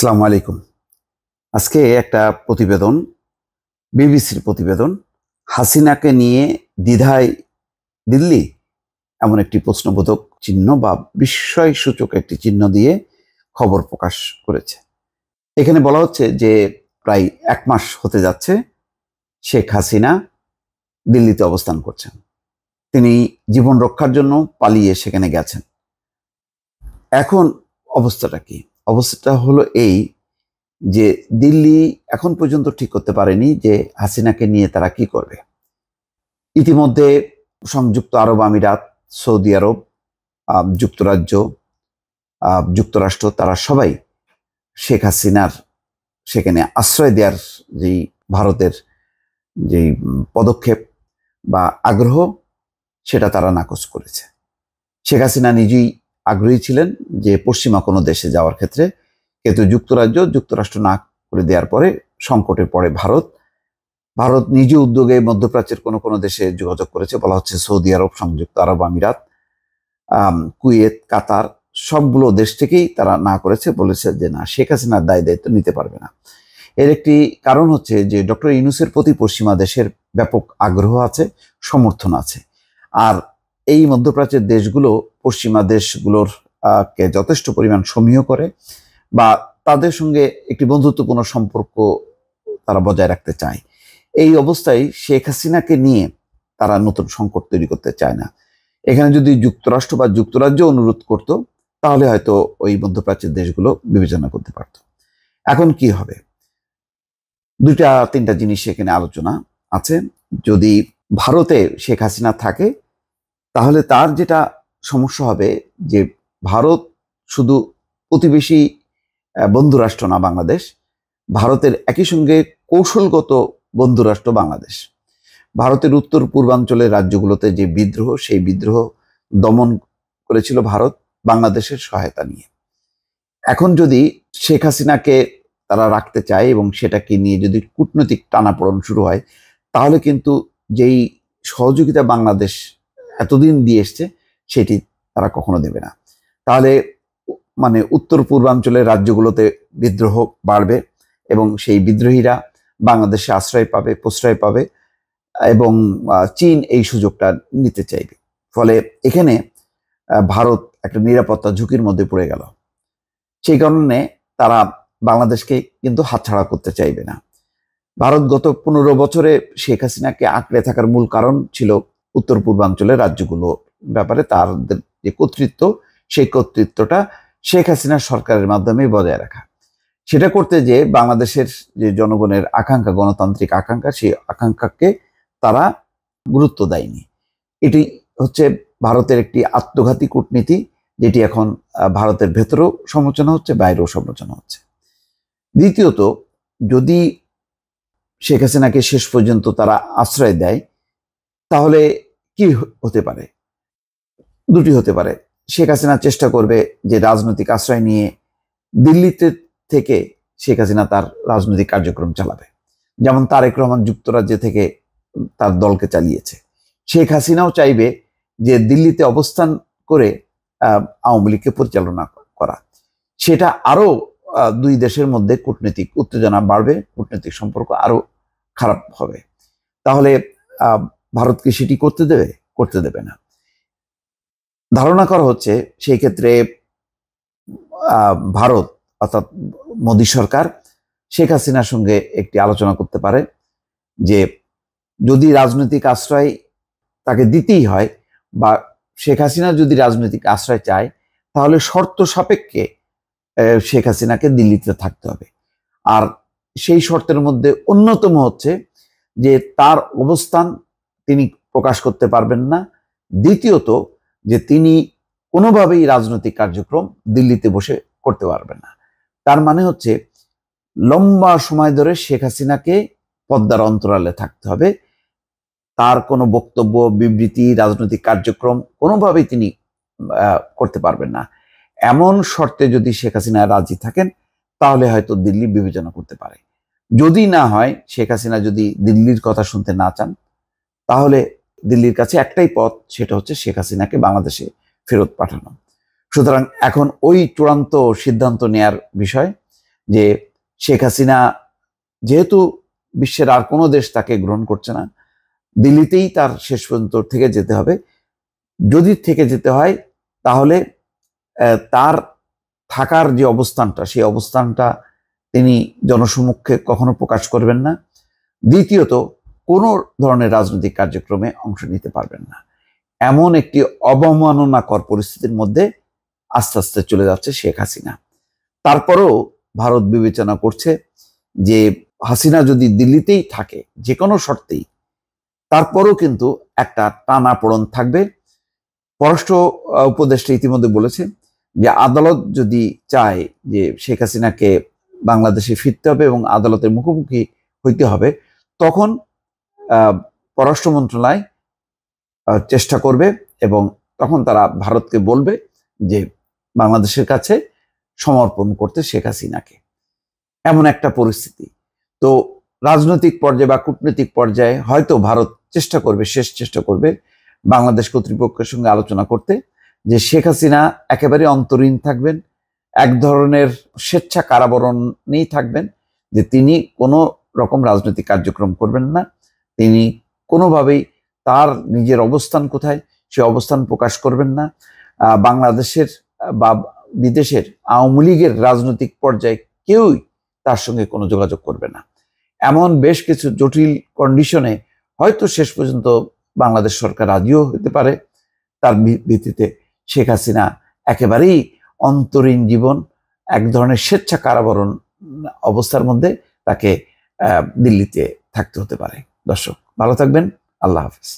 আসসালামু আলাইকুম। আজকে একটা প্রতিবেদন, বিবিসির প্রতিবেদন, হাসিনাকে নিয়ে দ্বিধায় দিল্লি, এমন একটি প্রশ্নবোধক চিহ্ন বা বিস্ময়সূচক একটি চিহ্ন দিয়ে খবর প্রকাশ করেছে। এখানে বলা হচ্ছে যে প্রায় 1 মাস হতে যাচ্ছে শেখ হাসিনা দিল্লিতে অবস্থান করছেন। তিনি জীবন রক্ষার জন্য পালিয়ে সেখানে গেছেন। এখন অবস্থাটা কি? অবস্থাটা হলো এই যে দিল্লি এখন পর্যন্ত ঠিক করতে পারেনি যে হাসিনাকে নিয়ে তারা কি করবে। ইতিমধ্যে সংযুক্ত আরব আমিরাত, সৌদি আরব, যুক্তরাজ্য, যুক্তরাষ্ট্র তারা সবাই শেখ হাসিনার সেখানে আশ্রয় দেওয়ার যেই ভারতের যেই পদক্ষেপ বা আগ্রহ, সেটা তারা নাকচ করেছে। শেখ হাসিনা নিজেই আগ্রহী ছিলেন যে পশ্চিমা কোনো দেশে যাওয়ার ক্ষেত্রে, কিন্তু যুক্তরাষ্ট্র না করে দেওয়ার পরে সংকটে পড়ে ভারত নিজে উদ্যোগে মধ্যপ্রাচ্যের কোনো কোনো দেশে যোগাযোগ করেছে। বলা হচ্ছে সৌদি আরব, সংযুক্ত আরব আমিরাত, কুয়েত, কাতার, সবগুলো দেশ থেকেই তারা না করেছে, বলেছে যে না, শেখ হাসিনার দায়িত্ব নিতে পারবে না। এর একটি কারণ হচ্ছে যে ডক্টর ইউনূসের প্রতি পশ্চিমা দেশের ব্যাপক আগ্রহ আছে, সমর্থন আছে। আর এই মধ্যপ্রাচ্যের দেশগুলো পশ্চিমা দেশগুলোর কে যথেষ্ট পরিমাণ সমীহ করে বা তাদের সঙ্গে একটি বন্ধুত্বপূর্ণ সম্পর্ক তারা বজায় রাখতে চায়। এই অবস্থায় শেখ হাসিনাকে নিয়ে তারা নতুন সংকট তৈরি করতে চায় না। এখানে যদি যুক্তরাষ্ট্র বা যুক্তরাজ্য অনুরোধ করত, তাহলে হয়তো ওই মধ্যপ্রাচ্যের দেশগুলো বিবেচনা করতে পারত। এখন কি হবে? 2-3টা জিনিস এখানে আলোচনা আছে। যদি ভারতে শেখ হাসিনা থাকে, তাহলে তার যেটা সমস্যা হবে যে ভারত শুধু প্রতিবেশী বন্ধুরাষ্ট্র না বাংলাদেশ, ভারতের একই সঙ্গে কৌশলগত বন্ধুরাষ্ট্র বাংলাদেশ। ভারতের উত্তর পূর্বাঞ্চলের রাজ্যগুলোতে যে বিদ্রোহ, সেই বিদ্রোহ দমন করেছিল ভারত বাংলাদেশের সহায়তা নিয়ে। এখন যদি শেখ হাসিনাকে তারা রাখতে চায় এবং সেটাকে নিয়ে যদি কূটনৈতিক টানাপোড়েন শুরু হয়, তাহলে কিন্তু যেই সহযোগিতা বাংলাদেশ এতদিন দিয়ে এসছে, সেটি তারা কখনো দেবে না। তাহলে মানে উত্তর পূর্বাঞ্চলের রাজ্যগুলোতে বিদ্রোহ বাড়বে এবং সেই বিদ্রোহীরা বাংলাদেশে আশ্রয় পাবে, প্রশ্রয় পাবে এবং চীন এই সুযোগটা নিতে চাইবে। ফলে এখানে ভারত একটা নিরাপত্তা ঝুঁকির মধ্যে পড়ে গেল। সেই কারণে তারা বাংলাদেশকে কিন্তু হাতছাড়া করতে চাইবে না। ভারত গত 15 বছরে শেখ হাসিনাকে আঁকড়ে থাকার মূল কারণ ছিল উত্তর পূর্বাঞ্চলের রাজ্যগুলো ব্যাপারে তাদের যে কর্তৃত্ব, সেই কর্তৃত্বটা শেখ হাসিনার সরকারের মাধ্যমে বজায় রাখা। সেটা করতে যে বাংলাদেশের যে জনগণের আকাঙ্ক্ষা, গণতান্ত্রিক আকাঙ্ক্ষা, সেই আকাঙ্ক্ষাকে তারা গুরুত্ব দেয়নি। এটি হচ্ছে ভারতের একটি আত্মঘাতী কূটনীতি, যেটি এখন ভারতের ভেতরেও সমালোচনা হচ্ছে, বাইরেও সমালোচনা হচ্ছে। দ্বিতীয়ত, যদি শেখ হাসিনাকে শেষ পর্যন্ত তারা আশ্রয় দেয়, তাহলে কি হতে পারে? দুটি হতে পারে। শেখ হাসিনা চেষ্টা করবে যে রাজনৈতিক আশ্রয় নিয়ে দিল্লিতে থেকে শেখ হাসিনা তার রাজনৈতিক কার্যক্রম চালাবে, যেমন তারেক রহমান যুক্তরাজ্য থেকে তার দলকে চালিয়েছে। শেখ হাসিনাও চাইবে যে দিল্লিতে অবস্থান করে আওয়ামী লীগকে পরিচালনা করা। সেটা আরো দুই দেশের মধ্যে কূটনৈতিক উত্তেজনা বাড়বে, কূটনৈতিক সম্পর্ক আরো খারাপ হবে। তাহলে ভারত কি সেটি করতে দেবে? করতে দেবে না। ধারণা করা হচ্ছে সেই ক্ষেত্রে ভারত অর্থাৎ মোদী সরকার শেখ হাসিনার সঙ্গে একটি আলোচনা করতে পারে যে যদি রাজনৈতিক আশ্রয় তাকে দিতেই হয় বা শেখ হাসিনা যদি রাজনৈতিক আশ্রয় চায়, তাহলে শর্ত সাপেক্ষে শেখ হাসিনাকে দিল্লিতে থাকতে হবে। আর সেই শর্তের মধ্যে অন্যতম হচ্ছে যে তার অবস্থান তিনি প্রকাশ করতে পারবেন না। দ্বিতীয়ত, যে তিনি কোনোভাবেই রাজনৈতিক কার্যক্রম দিল্লিতে বসে করতে পারবেন না। তার মানে হচ্ছে লম্বা সময় ধরে শেখ হাসিনাকে পদ্মার অন্তরালে থাকতে হবে। তার কোনো বক্তব্য, বিবৃতি, রাজনৈতিক কার্যক্রম কোনোভাবেই তিনি করতে পারবেন না। এমন শর্তে যদি শেখ হাসিনা রাজি থাকেন, তাহলে হয়তো দিল্লি বিবেচনা করতে পারে। যদি না হয়, শেখ হাসিনা যদি দিল্লির কথা শুনতে না চান, তাহলে দিল্লির কাছে একটাই পথ, সেটা হচ্ছে শেখ হাসিনাকে বাংলাদেশে ফেরত পাঠানো। সুতরাং এখন ওই চূড়ান্ত সিদ্ধান্ত নেয়ার বিষয় যে শেখ হাসিনা যেহেতু বিশ্বের আর কোনো দেশ তাকে গ্রহণ করছে না, দিল্লিতেই তার শেষ পর্যন্ত থেকে যেতে হবে। যদি থেকে যেতে হয় তাহলে তার থাকার যে অবস্থানটা, সেই অবস্থানটা তিনি জনসমক্ষে কখনো প্রকাশ করবেন না। দ্বিতীয়ত, কোনো ধরনের রাজনৈতিক কার্যক্রমে অংশ নিতে পারবেন না। এমন একটি অবমাননাকর পরিস্থিতির মধ্যে আস্তে আস্তে চলে যাচ্ছে শেখ হাসিনা। তারপরেও ভারত বিবেচনা করছে যে হাসিনা যদি দিল্লিতেই থাকে যে কোনো শর্তেই, তারপরেও কিন্তু একটা টানাপোড়েন থাকবে। পররাষ্ট্র উপদেষ্টা ইতিমধ্যে বলেছে যে আদালত যদি চায় যে শেখ হাসিনাকে বাংলাদেশে ফিরতে হবে এবং আদালতের মুখোমুখি হইতে হবে, তখন পররাষ্ট্র মন্ত্রণালয় চেষ্টা করবে এবং তখন তারা ভারতকে বলবে যে বাংলাদেশের কাছে সমর্পণ করতে শেখ হাসিনাকে। এমন একটা পরিস্থিতি। তো রাজনৈতিক পর্যায়ে বা কূটনৈতিক পর্যায়ে হয়তো ভারত চেষ্টা করবে, শেষ চেষ্টা করবে বাংলাদেশ কর্তৃপক্ষের সঙ্গে আলোচনা করতে যে শেখ হাসিনা একেবারে অন্তরীণ থাকবেন, এক ধরনের স্বেচ্ছা কারাবরণেই থাকবেন, যে তিনি কোনো রকম রাজনৈতিক কার্যক্রম করবেন না, তিনি কোনোভাবেই তার নিজের অবস্থান কোথায় সে অবস্থান প্রকাশ করবেন না। বাংলাদেশের বা বিদেশের আওয়ামী লীগের রাজনৈতিক পর্যায়ে কেউই তার সঙ্গে কোনো যোগাযোগ করবে না। এমন বেশ কিছু জটিল কন্ডিশনে হয়তো শেষ পর্যন্ত বাংলাদেশ সরকার রাজিও হতে পারে। তার ভিত্তিতে শেখ হাসিনা একেবারেই অন্তরীণ জীবন, এক ধরনের স্বেচ্ছা কারাবরণ অবস্থার মধ্যে তাকে দিল্লিতে থাকতে হতে পারে। দর্শক ভালো থাকবেন, আল্লাহ হাফিজ।